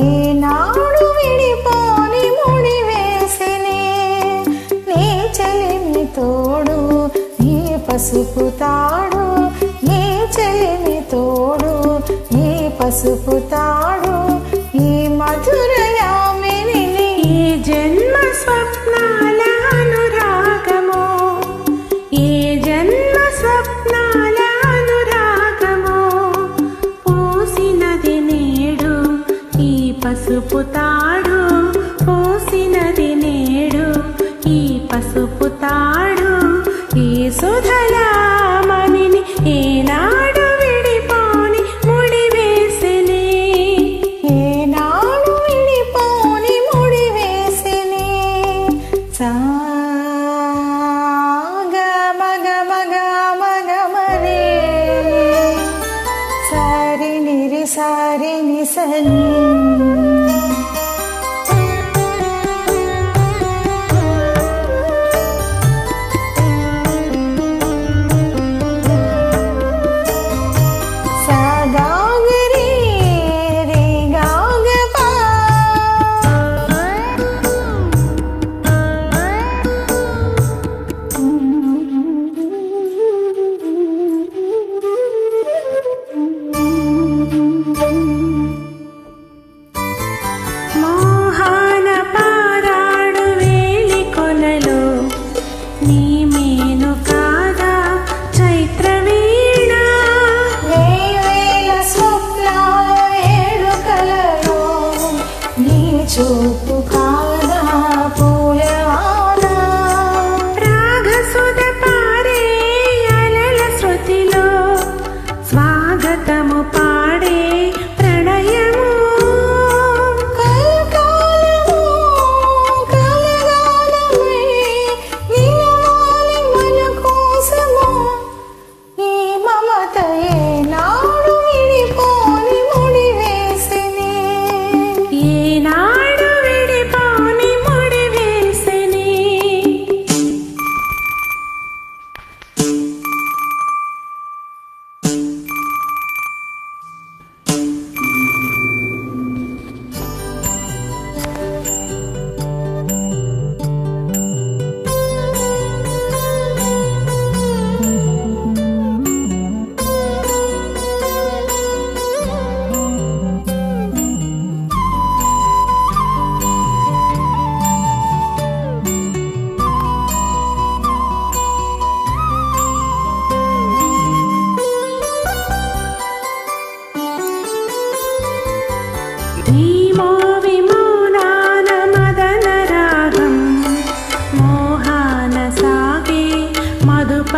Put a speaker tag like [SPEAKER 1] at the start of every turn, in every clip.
[SPEAKER 1] ఏనాడు విడిపోని ముడి వేసినే నీ చెలిమి తోడు నీ పసుపు తాడు నీ చెలిమి తోడు నీ పసుపు తాడు ఈ మధుర యామిని ఈ జన్మ స్వప్నాల అనురాగమో ఈ జన్మ స్వప్నాల అనురాగమో పూసినది నేడు ఈ పసుపు తాడు పూసినది నేడు ఈ పసుపు తాడు ఈ సుధలామణిని ఏనాడు విడిపోని ముడి వేసినే ఏనాడు విడిపోని ముడి వేసినే సా మగ మగ మగ మరే సారి నిరి సారి నిసని చూపు కాదా పూలవానా రాగసుధ పారే అలల శృతిలో స్వాగతము పాడే ప్రణయము కలకాలము కలగాలమై నిలవాలి మన కోసము ఈ మమత ఏనాడు విడిపోని ముడి వేసినే ఏనాడు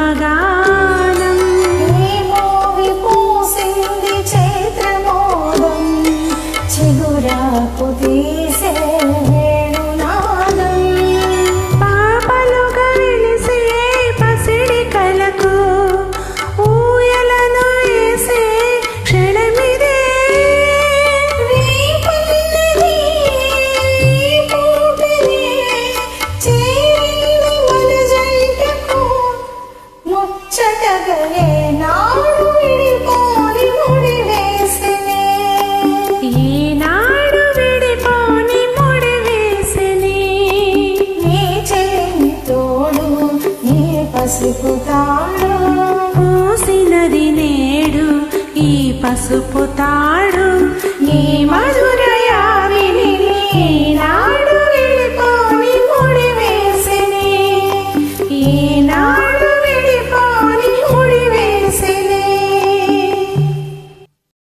[SPEAKER 1] మధుపగానం ఈ మోవి పూసింది చైత్రమోదం చిగురాకు తీసే వేణునాదం పాపలుగా వెలిసే పసిడి కలకు ఊయలను వేసే క్షణమిదే రేపన్నది పూటనే చేరింది మన జంటకు ముచ్చటగా ఏనాడు విడిపోని ముడి వేసినే ఏనాడు విడిపోని ముడి వేసినే నీ చెలిమి తోడు నీ పసుపు తాడు పూసినది నేడు ఈ పసుపు తాడు నీ